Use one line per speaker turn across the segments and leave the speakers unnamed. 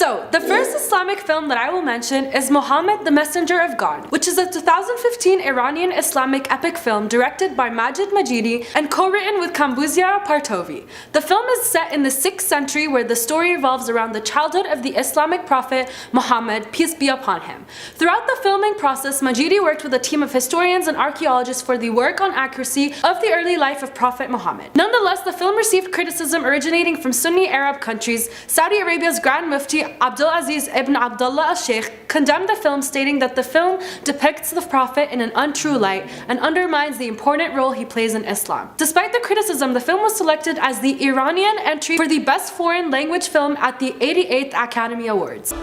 So, the first Islamic film that I will mention is Muhammad the Messenger of God, which is a 2015 Iranian Islamic epic film directed by Majid Majidi and co-written with Kambuzia Partovi. The film is set in the 6th century where the story revolves around the childhood of the Islamic prophet Muhammad, peace be upon him. Throughout the filming process, Majidi worked with a team of historians and archaeologists for the work on accuracy of the early life of Prophet Muhammad. Nonetheless, the film received criticism originating from Sunni Arab countries. Saudi Arabia's Grand Mufti Abdulaziz ibn Abdullah al-Sheikh condemned the film, stating that the film depicts the Prophet in an untrue light and undermines the important role he plays in Islam. Despite the criticism, the film was selected as the Iranian entry for the Best Foreign Language Film at the 88th Academy Awards.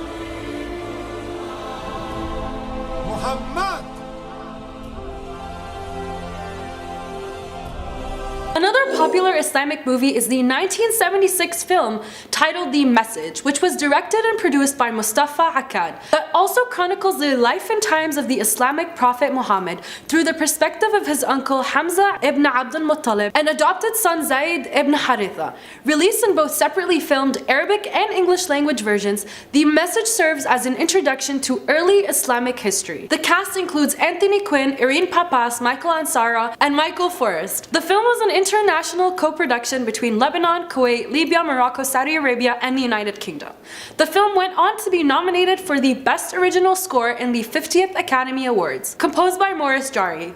Another popular Islamic movie is the 1976 film titled The Message, which was directed and produced by Mustafa Akkad, that also chronicles the life and times of the Islamic prophet Muhammad through the perspective of his uncle Hamza ibn Abdul Muttalib and adopted son Zayd ibn Haritha. Released in both separately filmed Arabic and English language versions, The Message serves as an introduction to early Islamic history. The cast includes Anthony Quinn, Irene Papas, Michael Ansara, and Michael Forrest. The film was an international co-production between Lebanon, Kuwait, Libya, Morocco, Saudi Arabia, and the United Kingdom. The film went on to be nominated for the Best Original Score in the 50th Academy Awards, composed by Morris Jari.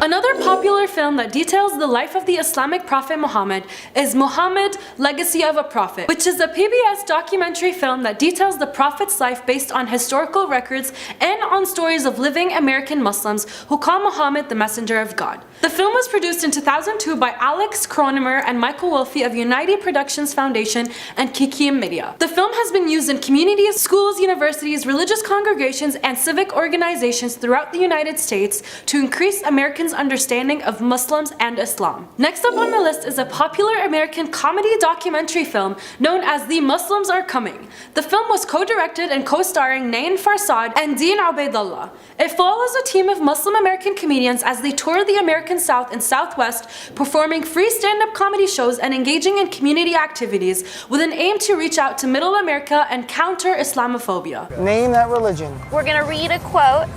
Another popular film that details the life of the Islamic prophet Muhammad is Muhammad, Legacy of a Prophet, which is a PBS documentary film that details the prophet's life based on historical records and on stories of living American Muslims who call Muhammad the Messenger of God. The film was produced in 2002 by Alex Kronemer and Michael Wolfe of United Productions Foundation and Kikim Media. The film has been used in communities, schools, universities, religious congregations, and civic organizations throughout the United States to increase Americans' understanding of Muslims and Islam. Next up on the list is a popular American comedy documentary film known as The Muslims Are Coming. The film was co-directed and co-starring Nain Farsad and Dean Ubaidullah. It follows a team of Muslim American comedians as they tour the American South and Southwest, performing free stand-up comedy shows and engaging in community activities with an aim to reach out to Middle America and counter Islamophobia.
Name that religion.
We're going to read a quote,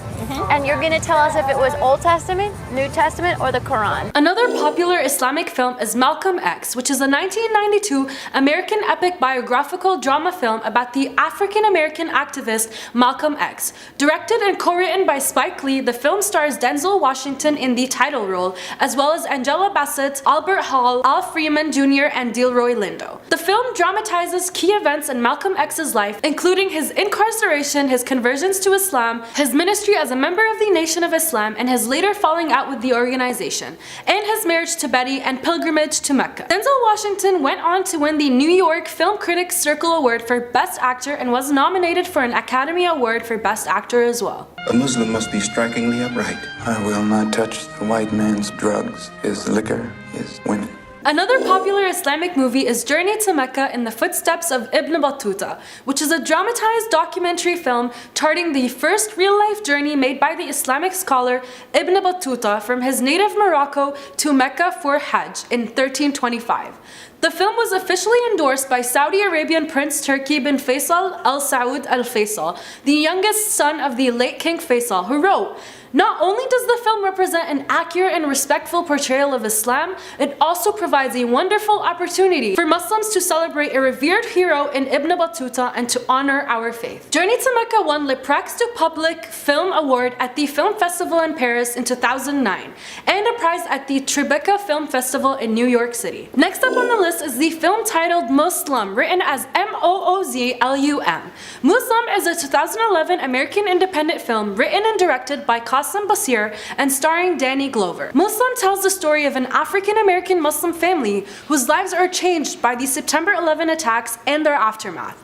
and you're going to tell us if it was Old Testament, New Testament, or the Quran.
Another popular Islamic film is Malcolm X, which is a 1992 American epic biographical drama film about the African-American activist Malcolm X. Directed and co-written by Spike Lee, the film stars Denzel Washington in the title role, as well as Angela Bassett, Albert Hall, Al Freeman Jr., and Delroy Lindo. The film dramatizes key events in Malcolm X's life, including his incarceration, his conversions to Islam, his ministry as a member of the Nation of Islam, and his later falling out with the organization, and his marriage to Betty and pilgrimage to Mecca. Denzel Washington went on to win the New York Film Critics Circle Award for Best Actor and was nominated for an Academy Award for Best Actor as well.
A Muslim must be strikingly upright.
I will not touch the white man's drugs, his liquor, his women.
Another popular Islamic movie is Journey to Mecca in the Footsteps of Ibn Battuta, which is a dramatized documentary film charting the first real-life journey made by the Islamic scholar Ibn Battuta from his native Morocco to Mecca for Hajj in 1325. The film was officially endorsed by Saudi Arabian Prince Turki bin Faisal Al Saud Al Faisal, the youngest son of the late King Faisal, who wrote, "Not only does the film represent an accurate and respectful portrayal of Islam, it also provides a wonderful opportunity for Muslims to celebrate a revered hero in Ibn Battuta and to honor our faith." Journey to Mecca won Le Prix du Public Film Award at the Film Festival in Paris in 2009 and a prize at the Tribeca Film Festival in New York City. Next up on the list is the film titled Muslim, written as Moozlum. Muslim is a 2011 American independent film written and directed by Qasim Basir and starring Danny Glover. Muslim tells the story of an African-American Muslim family whose lives are changed by the September 11 attacks and their aftermath.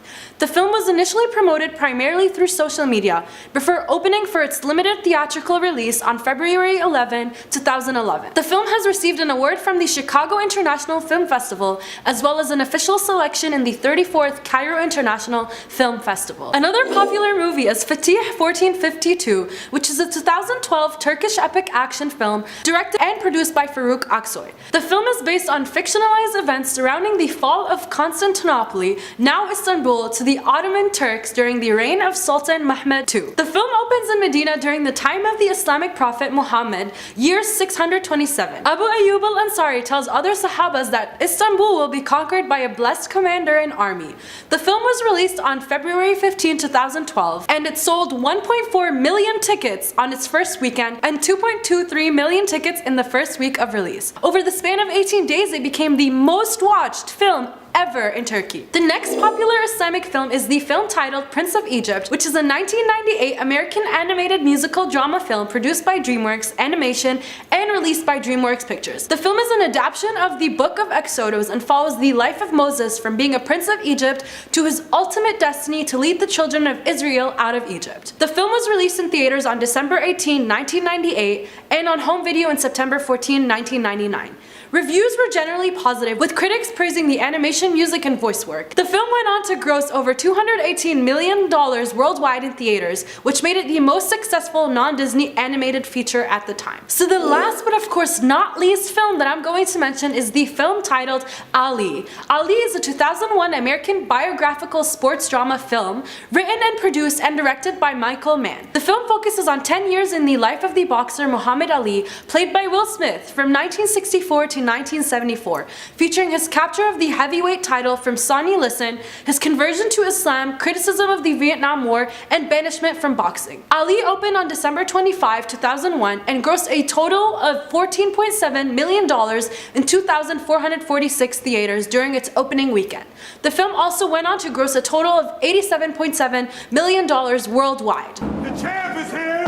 The film was initially promoted primarily through social media, before opening for its limited theatrical release on February 11, 2011. The film has received an award from the Chicago International Film Festival, as well as an official selection in the 34th Cairo International Film Festival. Another popular movie is Fatih 1452, which is a 2012 Turkish epic action film directed and produced by Faruk Aksoy. The film is based on fictionalized events surrounding the fall of Constantinople, now Istanbul, to the Ottoman Turks during the reign of Sultan Mehmed II. The film opens in Medina during the time of the Islamic prophet Muhammad, year 627. Abu Ayyub al-Ansari tells other Sahabas that Istanbul will be conquered by a blessed commander and army. The film was released on February 15, 2012, and it sold 1.4 million tickets on its first weekend and 2.23 million tickets in the first week of release. Over the span of 18 days, it became the most watched film ever in Turkey. The next popular Islamic film is the film titled Prince of Egypt, which is a 1998 American animated musical drama film produced by DreamWorks Animation and released by DreamWorks Pictures. The film is an adaptation of the Book of Exodus and follows the life of Moses from being a prince of Egypt to his ultimate destiny to lead the children of Israel out of Egypt. The film was released in theaters on December 18, 1998 and on home video in September 14, 1999. Reviews were generally positive, with critics praising the animation, music, and voice work. The film went on to gross over $218 million worldwide in theaters, which made it the most successful non-Disney animated feature at the time. So the last but of course not least film that I'm going to mention is the film titled Ali. Ali is a 2001 American biographical sports drama film written and produced and directed by Michael Mann. The film focuses on 10 years in the life of the boxer Muhammad Ali, played by Will Smith, from 1964 to 1974, featuring his capture of the heavyweight title from Sonny Liston, his conversion to Islam, criticism of the Vietnam War, and banishment from boxing. Ali opened on December 25, 2001 and grossed a total of $14.7 million in 2,446 theaters during its opening weekend. The film also went on to gross a total of $87.7 million worldwide.
The champ is here!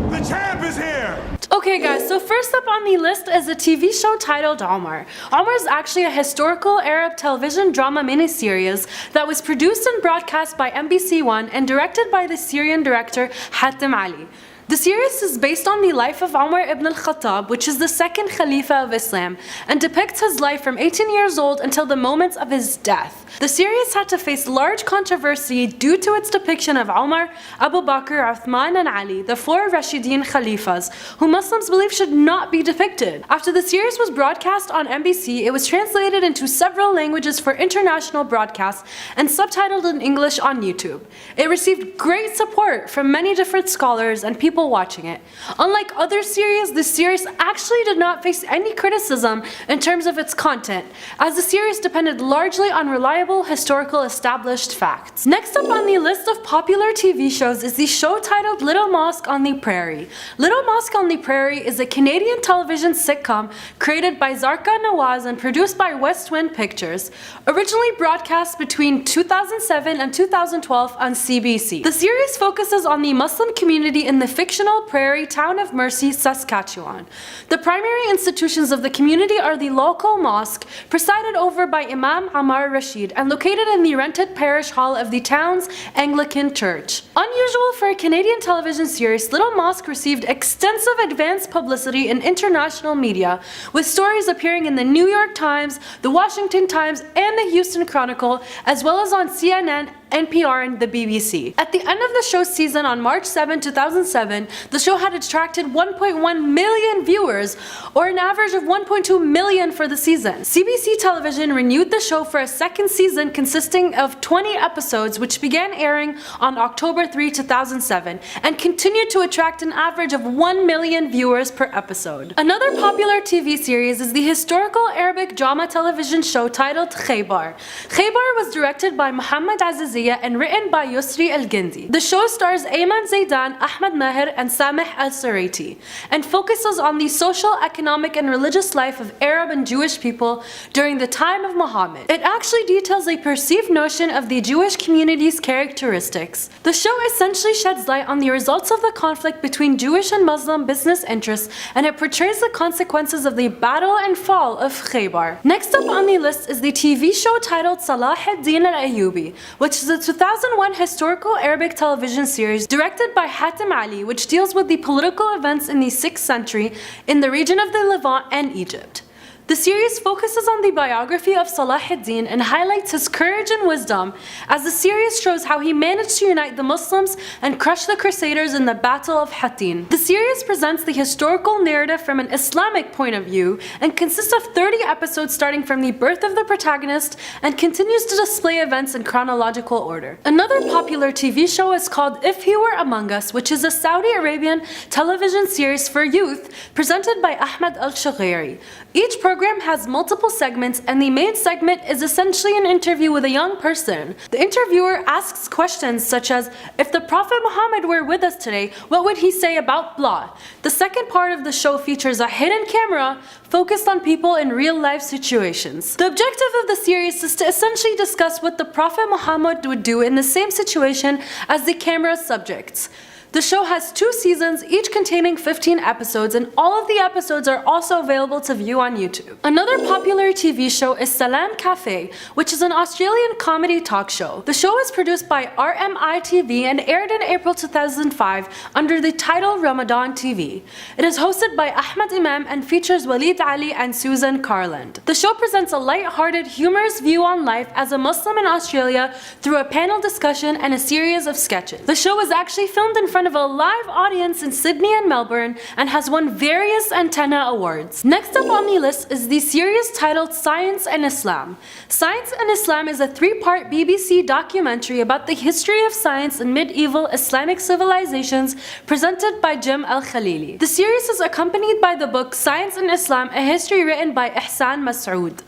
The champ is here!
Okay guys, so first up on the list is a TV show titled Omar. Omar is actually a historical Arab television drama miniseries that was produced and broadcast by NBC One and directed by the Syrian director Hatem Ali. The series is based on the life of Umar ibn al-Khattab, which is the second Khalifa of Islam, and depicts his life from 18 years old until the moment of his death. The series had to face large controversy due to its depiction of Umar, Abu Bakr, Uthman, and Ali, the four Rashidun Khalifas, who Muslims believe should not be depicted. After the series was broadcast on NBC, it was translated into several languages for international broadcasts and subtitled in English on YouTube. It received great support from many different scholars and people watching it. Unlike other series, this series actually did not face any criticism in terms of its content, as the series depended largely on reliable historical established facts. Next up on the list of popular TV shows is the show titled Little Mosque on the Prairie. Little Mosque on the Prairie is a Canadian television sitcom created by Zarka Nawaz and produced by West Wind Pictures, originally broadcast between 2007 and 2012 on CBC. The series focuses on the Muslim community in the fictional prairie town of Mercy, Saskatchewan. The primary institutions of the community are the local mosque, presided over by Imam Ammar Rashid and located in the rented parish hall of the town's Anglican church. Unusual for a Canadian television series, Little Mosque received extensive advance publicity in international media, with stories appearing in the New York Times, the Washington Times, and the Houston Chronicle, as well as on CNN, NPR, and the BBC. At the end of the show's season on March 7, 2007, the show had attracted 1.1 million viewers, or an average of 1.2 million for the season. CBC Television renewed the show for a second season consisting of 20 episodes, which began airing on October 3, 2007, and continued to attract an average of 1 million viewers per episode. Another popular TV series is the historical Arabic drama television show titled Khaybar. Khaybar was directed by Muhammad Azizi Saudiya and written by Yusri Al-Gindi. The show stars Ayman Zaidan, Ahmed Maher, and Sameh Al-Saraiti, and focuses on the social, economic, and religious life of Arab and Jewish people during the time of Muhammad. It actually details a perceived notion of the Jewish community's characteristics. The show essentially sheds light on the results of the conflict between Jewish and Muslim business interests, and it portrays the consequences of the battle and fall of Khaybar. Next up on the list is the TV show titled Salah ad-Din al-Ayyubi, which is a 2001 historical Arabic television series directed by Hatem Ali, which deals with the political events in the 6th century in the region of the Levant and Egypt. The series focuses on the biography of Salah ad-Din and highlights his courage and wisdom, as the series shows how he managed to unite the Muslims and crush the Crusaders in the Battle of Hattin. The series presents the historical narrative from an Islamic point of view and consists of 30 episodes starting from the birth of the protagonist and continues to display events in chronological order. Another popular TV show is called If He Were Among Us, which is a Saudi Arabian television series for youth presented by Ahmed Al-Shaghiri. Each program has multiple segments, and the main segment is essentially an interview with a young person. The interviewer asks questions such as, if the Prophet Muhammad were with us today, what would he say about blah? The second part of the show features a hidden camera focused on people in real-life situations. The objective of the series is to essentially discuss what the Prophet Muhammad would do in the same situation as the camera's subjects. The show has 2 seasons, each containing 15 episodes, and all of the episodes are also available to view on YouTube. Another popular TV show is Salam Cafe, which is an Australian comedy talk show. The show is produced by RMI TV and aired in April 2005 under the title Ramadan TV. It is hosted by Ahmed Imam and features Walid Ali and Susan Carland. The show presents a light-hearted, humorous view on life as a Muslim in Australia through a panel discussion and a series of sketches. The show was actually filmed in front of a live audience in Sydney and Melbourne and has won various antenna awards. Next up on the list is the series titled Science and Islam. Science and Islam is a 3-part BBC documentary about the history of science in medieval Islamic civilizations presented by Jim Al-Khalili. The series is accompanied by the book Science and Islam, a history written by Ihsan Mas'ud.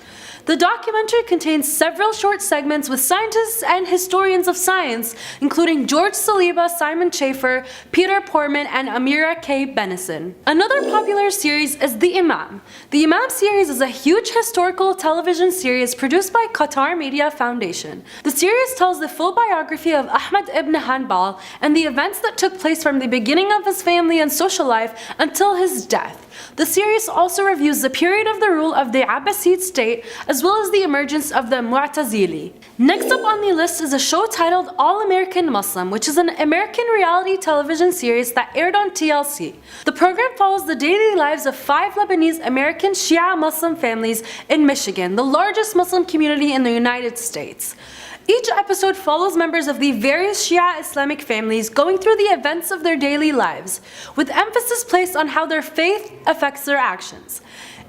The documentary contains several short segments with scientists and historians of science, including George Saliba, Simon Schaefer, Peter Portman, and Amira K. Benison. Another popular series is The Imam. The Imam series is a huge historical television series produced by Qatar Media Foundation. The series tells the full biography of Ahmad ibn Hanbal and the events that took place from the beginning of his family and social life until his death. The series also reviews the period of the rule of the Abbasid state as well as the emergence of the Mu'tazili. Next up on the list is a show titled All American Muslim, which is an American reality television series that aired on TLC. The program follows the daily lives of 5 Lebanese American Shia Muslim families in Michigan, the largest Muslim community in the United States. Each episode follows members of the various Shia Islamic families going through the events of their daily lives, with emphasis placed on how their faith affects their actions.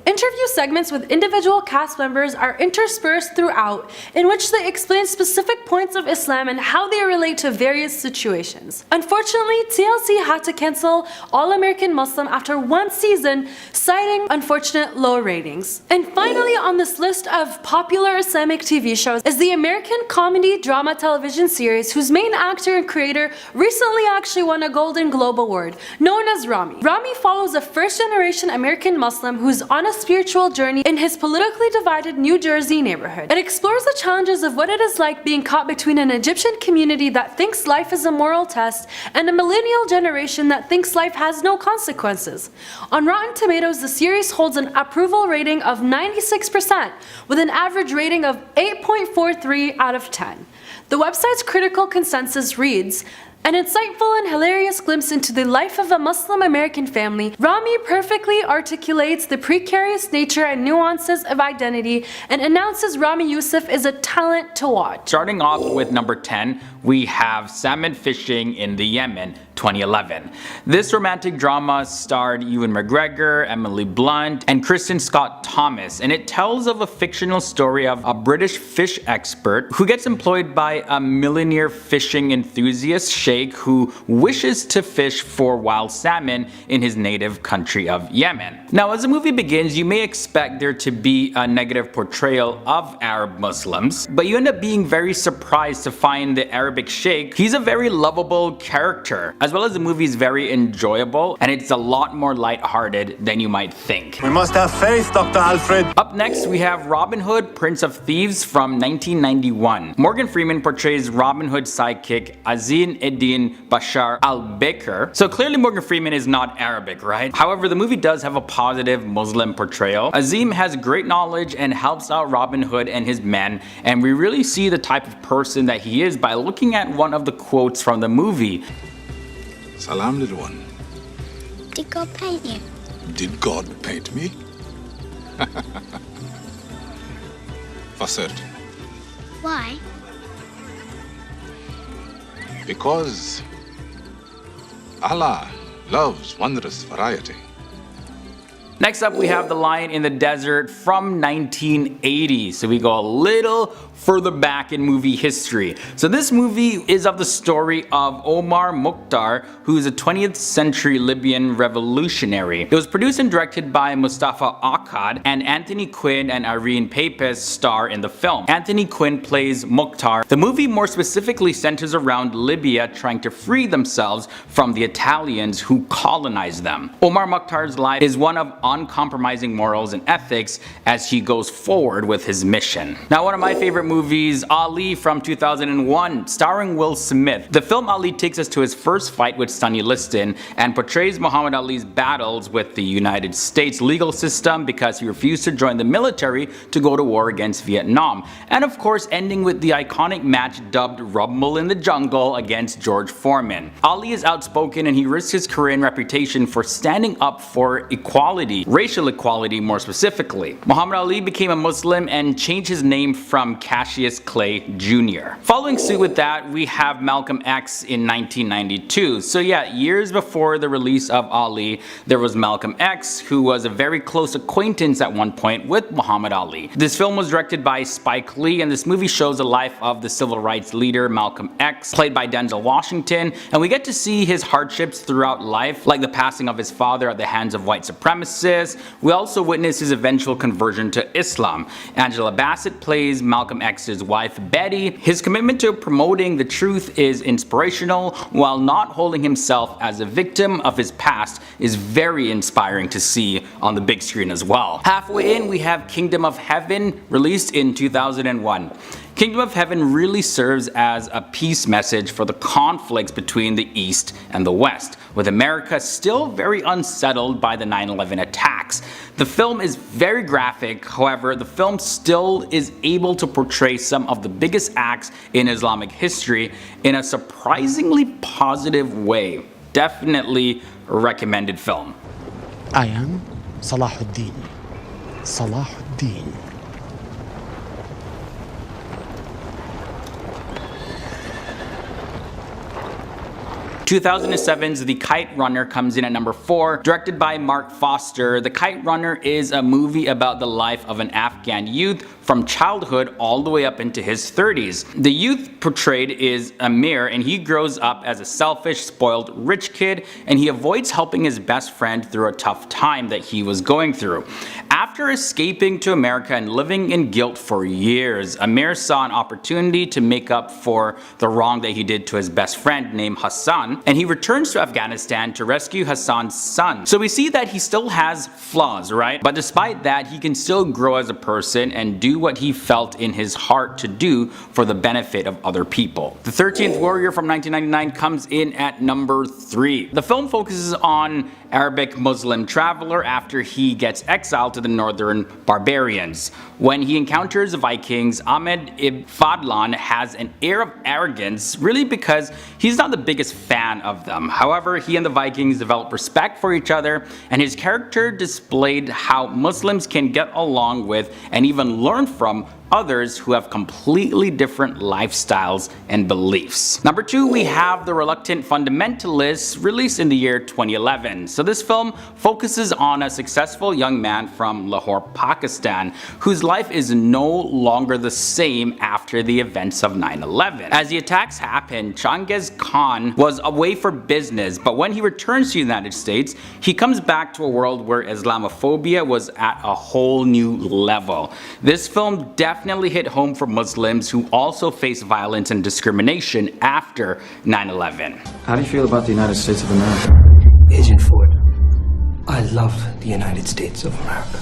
Interview segments with individual cast members are interspersed throughout, in which they explain specific points of Islam and how they relate to various situations. Unfortunately, TLC had to cancel All American Muslim after 1 season, citing unfortunate low ratings. And finally on this list of popular Islamic TV shows is the American comedy drama television series whose main actor and creator recently actually won a Golden Globe Award, known as Rami. Rami follows a first-generation American Muslim who's on a spiritual journey in his politically divided New Jersey neighborhood. It explores the challenges of what it is like being caught between an Egyptian community that thinks life is a moral test and a millennial generation that thinks life has no consequences. On Rotten Tomatoes, the series holds an approval rating of 96%, with an average rating of 8.43 out of 10. The website's critical consensus reads, an insightful and hilarious glimpse into the life of a Muslim American family, Rami perfectly articulates the precarious nature and nuances of identity and announces Rami Youssef is a talent to watch.
Starting off with number 10, we have salmon fishing in the Yemen. 2011. This romantic drama starred Ewan McGregor, Emily Blunt, and Kristen Scott Thomas, and it tells of a fictional story of a British fish expert who gets employed by a millionaire fishing enthusiast sheikh who wishes to fish for wild salmon in his native country of Yemen. Now, as the movie begins, you may expect there to be a negative portrayal of Arab Muslims, but you end up being very surprised to find the Arabic sheikh. He's a very lovable character, as well as the movie is very enjoyable, and it's a lot more lighthearted than you might think.
We must have faith, Dr. Alfred.
Up next, we have Robin Hood, Prince of Thieves from 1991. Morgan Freeman portrays Robin Hood's sidekick Azim Eddin Bashar al-Bakr. So clearly Morgan Freeman is not Arabic, right? However, the movie does have a positive Muslim portrayal. Azim has great knowledge and helps out Robin Hood and his men, and we really see the type of person that he is by looking at one of the quotes from the movie.
Salam, little one.
Did God paint you?
Did God paint me? For certain.
Why?
Because Allah loves wondrous variety.
Next up, we have The Lion in the Desert from 1980. So we go a little further back in movie history. So this movie is of the story of Omar Mukhtar, who is a 20th century Libyan revolutionary. It was produced and directed by Mustafa Akkad, and Anthony Quinn and Irene Papez star in the film. Anthony Quinn plays Mukhtar. The movie more specifically centers around Libya trying to free themselves from the Italians who colonized them. Omar Mukhtar's life is one of uncompromising morals and ethics as he goes forward with his mission. Now, one of my favorite movies, Ali from 2001, starring Will Smith. The film Ali takes us to his first fight with Sonny Liston and portrays Muhammad Ali's battles with the United States legal system because he refused to join the military to go to war against Vietnam. And of course, ending with the iconic match dubbed Rumble in the Jungle against George Foreman. Ali is outspoken and he risks his career and reputation for standing up for equality, racial equality more specifically. Muhammad Ali became a Muslim and changed his name from Cassius Clay Jr. Following suit with that, we have Malcolm X in 1992. So yeah, years before the release of Ali, there was Malcolm X, who was a very close acquaintance at one point with Muhammad Ali. This film was directed by Spike Lee, and this movie shows the life of the civil rights leader Malcolm X, played by Denzel Washington, and we get to see his hardships throughout life, like the passing of his father at the hands of white supremacists. We also witness his eventual conversion to Islam. Angela Bassett plays Malcolm X's wife Betty. His commitment to promoting the truth is inspirational, while not holding himself as a victim of his past is very inspiring to see on the big screen as well. Halfway in, we have Kingdom of Heaven, released in 2001. Kingdom of Heaven really serves as a peace message for the conflicts between the East and the West, with America still very unsettled by the 9/11 attacks. The film is very graphic, however, the film still is able to portray some of the biggest acts in Islamic history in a surprisingly positive way. Definitely a recommended film.
I am Salahuddin. Salahuddin.
2007's The Kite Runner comes in at number 4, directed by Mark Foster. The Kite Runner is a movie about the life of an Afghan youth from childhood all the way up into his 30s. The youth portrayed is Amir, and he grows up as a selfish, spoiled rich kid, and he avoids helping his best friend through a tough time that he was going through. After escaping to America and living in guilt for years, Amir saw an opportunity to make up for the wrong that he did to his best friend named Hassan, and he returns to Afghanistan to rescue Hassan's son. So we see that he still has flaws, right? But despite that, he can still grow as a person and do what he felt in his heart to do for the benefit of other people. The 13th Warrior from 1999 comes in at number 3. The film focuses on Arabic Muslim traveler after he gets exiled to the northern barbarians. When he encounters the Vikings, Ahmed ibn Fadlan has an air of arrogance, really because he's not the biggest fan of them. However, he and the Vikings develop respect for each other, and his character displayed how Muslims can get along with and even learn from others who have completely different lifestyles and beliefs. Number 2, we have The Reluctant Fundamentalists, released in the year 2011. So this film focuses on a successful young man from Lahore, Pakistan, whose life is no longer the same after the events of 9/11. As the attacks happened, Changiz Khan was away for business, but when he returns to the United States, he comes back to a world where Islamophobia was at a whole new level. This film definitely hit home for Muslims who also face violence and discrimination after 9/11.
How do you feel about the United States of America?
Agent Ford, I love the United States of America.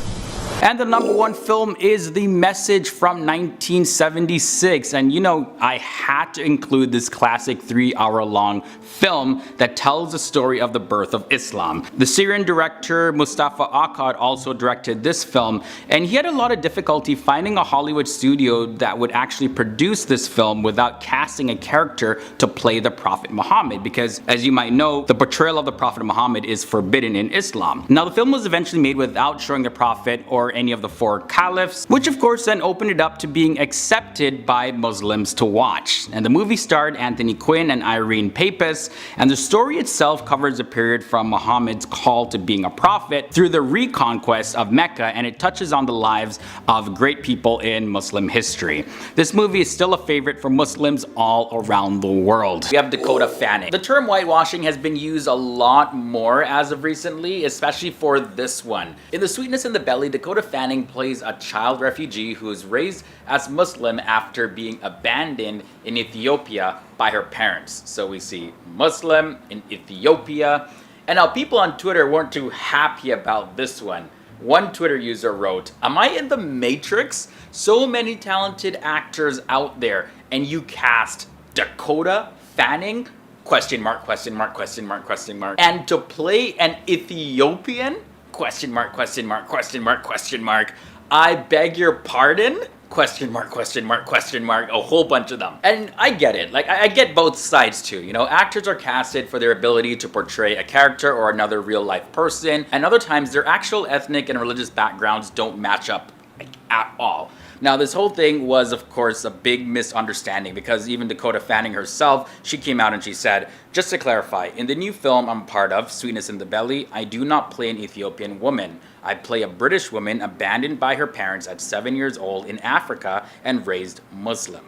And the number 1 film is The Message from 1976. And you know, I had to include this classic 3-hour-long film that tells the story of the birth of Islam. The Syrian director Mustafa Akkad also directed this film, and he had a lot of difficulty finding a Hollywood studio that would actually produce this film without casting a character to play the Prophet Muhammad, because as you might know, the portrayal of the Prophet Muhammad is forbidden in Islam. Now the film was eventually made without showing the Prophet or any of the 4 caliphs, which of course then opened it up to being accepted by Muslims to watch. And the movie starred Anthony Quinn and Irene Pappas, and the story itself covers a period from Muhammad's call to being a prophet through the reconquest of Mecca, and it touches on the lives of great people in Muslim history. This movie is still a favorite for Muslims all around the world. We have Dakota Fanning. The term whitewashing has been used a lot more as of recently, especially for this one. In The Sweetness in the Belly, Dakota Fanning plays a child refugee who is raised as Muslim after being abandoned in Ethiopia by her parents. So we see Muslim in Ethiopia. And now people on Twitter weren't too happy about this one. One Twitter user wrote, "Am I in the Matrix? So many talented actors out there, and you cast Dakota Fanning? Question mark, question mark, question mark, question mark. And to play an Ethiopian? Question mark, question mark, question mark, question mark. I beg your pardon? Question mark, question mark, question mark, a whole bunch of them." And I get it, like I get both sides too, you know, actors are casted for their ability to portray a character or another real life person, and other times their actual ethnic and religious backgrounds don't match up like, at all. Now this whole thing was of course a big misunderstanding, because even Dakota Fanning herself, she came out and she said, "Just to clarify, in the new film I'm part of, Sweetness in the Belly, I do not play an Ethiopian woman. I play a British woman abandoned by her parents at 7 years old in Africa and raised Muslim."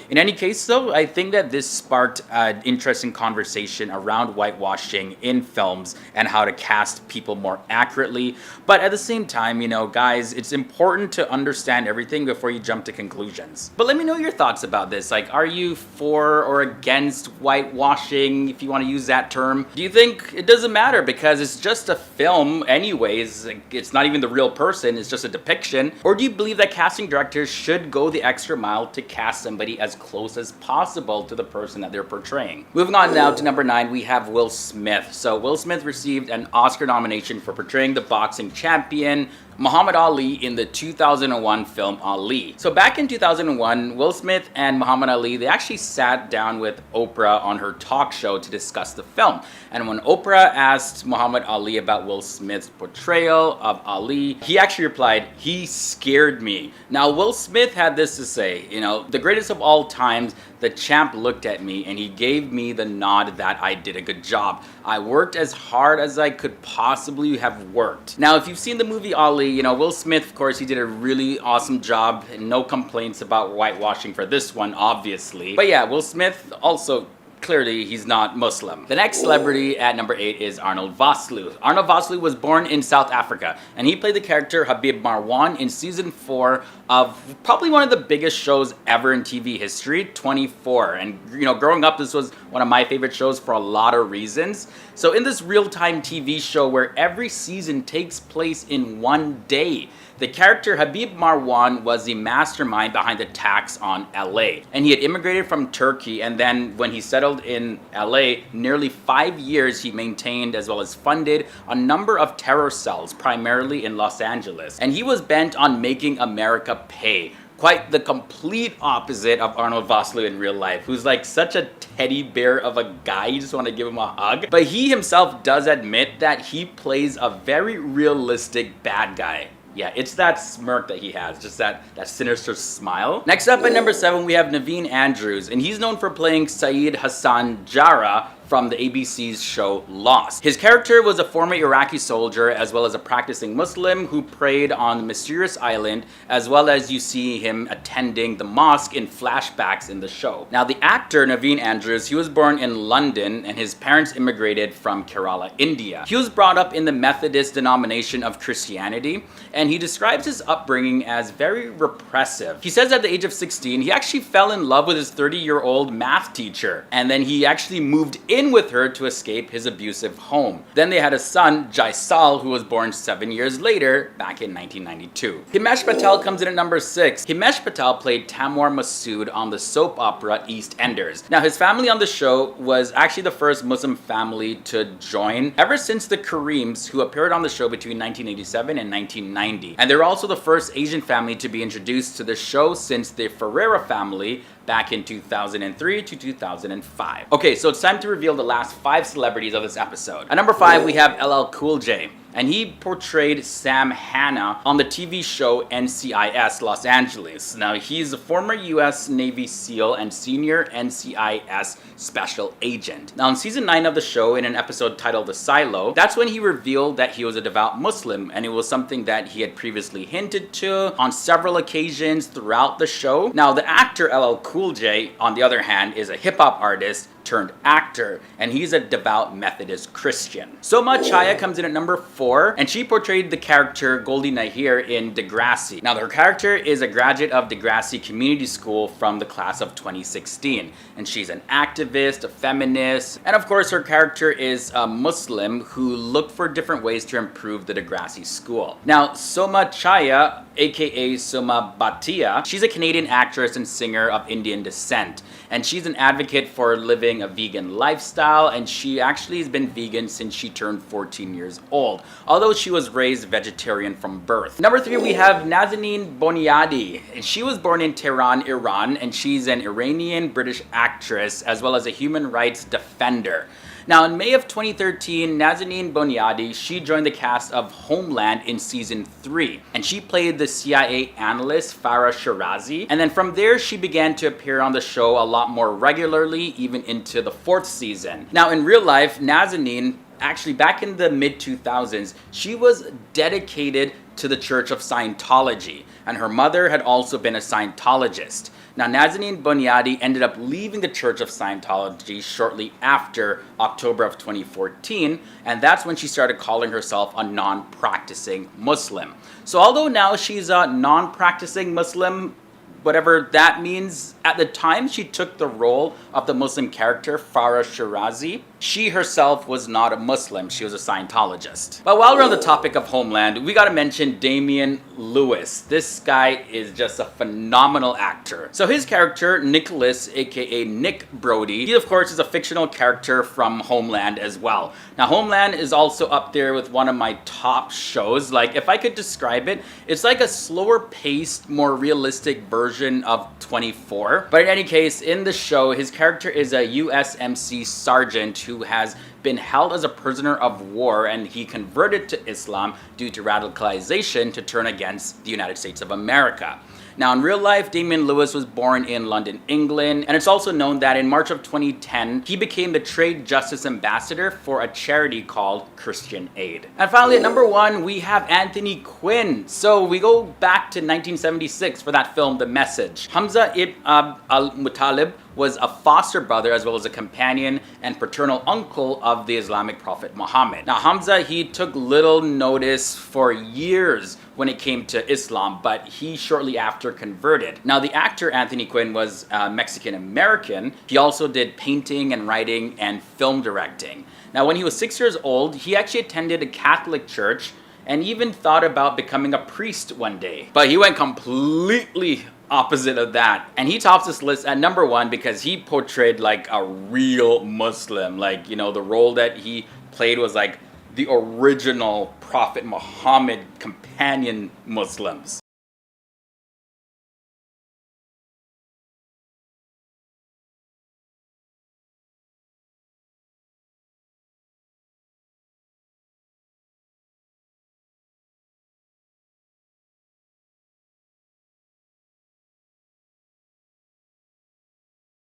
In any case though, I think that this sparked an interesting conversation around whitewashing in films and how to cast people more accurately. But at the same time, you know, guys, it's important to understand everything before you jump to conclusions. But let me know your thoughts about this. Like, are you for or against whitewashing, if you want to use that term? Do you think it doesn't matter because it's just a film anyways? It's not even the real person, it's just a depiction. Or do you believe that casting directors should go the extra mile to cast somebody as close as possible to the person that they're portraying? Moving on now to number 9, we have Will Smith. So Will Smith received an Oscar nomination for portraying the boxing champion Muhammad Ali in the 2001 film Ali. So back in 2001, Will Smith and Muhammad Ali, they actually sat down with Oprah on her talk show to discuss the film. And when Oprah asked Muhammad Ali about Will Smith's portrayal of Ali, he actually replied, "He scared me." Now Will Smith had this to say, you know, "The greatest of all times, the champ looked at me and he gave me the nod that I did a good job. I worked as hard as I could possibly have worked." Now, if you've seen the movie Ali, you know, Will Smith, of course, he did a really awesome job, and no complaints about whitewashing for this one, obviously. But yeah, Will Smith also, clearly, he's not Muslim. The next celebrity at number 8 is Arnold Vosloo. Arnold Vosloo was born in South Africa, and he played the character Habib Marwan in season 4 of probably one of the biggest shows ever in TV history, 24. And you know, growing up, this was one of my favorite shows for a lot of reasons. So in this real-time TV show where every season takes place in one day, the character Habib Marwan was the mastermind behind the attacks on LA. And he had immigrated from Turkey, and then when he settled in LA, nearly 5 years he maintained as well as funded a number of terror cells, primarily in Los Angeles. And he was bent on making America pay. Quite the complete opposite of Arnold Vosloo in real life, who's like such a teddy bear of a guy, you just want to give him a hug. But he himself does admit that he plays a very realistic bad guy. Yeah, it's that smirk that he has, just that sinister smile. Next up at number 7, we have Naveen Andrews, and he's known for playing Saeed Hassan Jara from the ABC's show Lost. His character was a former Iraqi soldier as well as a practicing Muslim who prayed on the mysterious island, as well as you see him attending the mosque in flashbacks in the show. Now the actor Naveen Andrews, he was born in London and his parents immigrated from Kerala, India. He was brought up in the Methodist denomination of Christianity, and he describes his upbringing as very repressive. He says at the age of 16, he actually fell in love with his 30-year-old math teacher, and then he actually moved in with her to escape his abusive home. Then they had a son, Jaisal, who was born 7 years later, back in 1992. Himesh Patel comes in at number 6. Himesh Patel played Tamwar Masood on the soap opera EastEnders. Now his family on the show was actually the first Muslim family to join ever since the Kareems, who appeared on the show between 1987 and 1990. And they're also the first Asian family to be introduced to the show since the Ferreira family back in 2003 to 2005. Okay, so it's time to reveal the last 5 celebrities of this episode. At number 5, we have LL Cool J, and he portrayed Sam Hanna on the TV show NCIS Los Angeles. Now, he's a former US Navy SEAL and senior NCIS special agent. Now, in season 9 of the show, in an episode titled The Silo, that's when he revealed that he was a devout Muslim, and it was something that he had previously hinted to on several occasions throughout the show. Now, the actor LL Cool J, on the other hand, is a hip-hop artist turned actor, and he's a devout Methodist Christian. Soma Chaya comes in at number 4, and she portrayed the character Goldie Nahir in Degrassi. Now, her character is a graduate of Degrassi Community School from the class of 2016, and she's an activist, a feminist, and of course her character is a Muslim who looked for different ways to improve the Degrassi school. Now, Soma Chaya, aka Soma Bhatia, she's a Canadian actress and singer of Indian descent, and she's an advocate for living a vegan lifestyle, and she actually has been vegan since she turned 14 years old, although she was raised vegetarian from birth. Number 3, we have Nazanin Boniadi. She was born in Tehran, Iran, and she's an Iranian British actress as well as a human rights defender. Now, in May of 2013, Nazanin Boniadi, she joined the cast of Homeland in season 3, and she played the CIA analyst Farah Shirazi, and then from there she began to appear on the show a lot more regularly, even into the 4th season. Now, in real life, Nazanin, actually back in the mid-2000s, she was dedicated to the Church of Scientology, and her mother had also been a Scientologist. Now, Nazanin Boniadi ended up leaving the Church of Scientology shortly after October of 2014, and that's when she started calling herself a non-practicing Muslim. So although now she's a non-practicing Muslim, whatever that means, at the time she took the role of the Muslim character Farah Shirazi, she herself was not a Muslim, she was a Scientologist. But while we're on the topic of Homeland, we gotta mention Damian Lewis. This guy is just a phenomenal actor. So his character, Nicholas, aka Nick Brody, he of course is a fictional character from Homeland as well. Now, Homeland is also up there with one of my top shows. Like, if I could describe it, it's like a slower paced, more realistic version of 24. But in any case, in the show, his character is a USMC sergeant who has been held as a prisoner of war, and he converted to Islam due to radicalization to turn against the United States of America. Now, in real life, Damian Lewis was born in London, England, and it's also known that in March of 2010, he became the Trade Justice Ambassador for a charity called Christian Aid. And finally, at number 1, we have Anthony Quinn. So we go back to 1976 for that film, The Message. Hamza ibn al-Muttalib was a foster brother as well as a companion and paternal uncle of the Islamic prophet Muhammad. Now, Hamza, he took little notice for years when it came to Islam, but he shortly after converted. Now, the actor Anthony Quinn was Mexican-American. He also did painting and writing and film directing. Now, when he was 6 years old, he actually attended a Catholic church and even thought about becoming a priest one day. But he went completely opposite of that. And he tops this list at number 1 because he portrayed like a real Muslim. Like, you know, the role that he played was like the original Prophet Muhammad companion Muslims.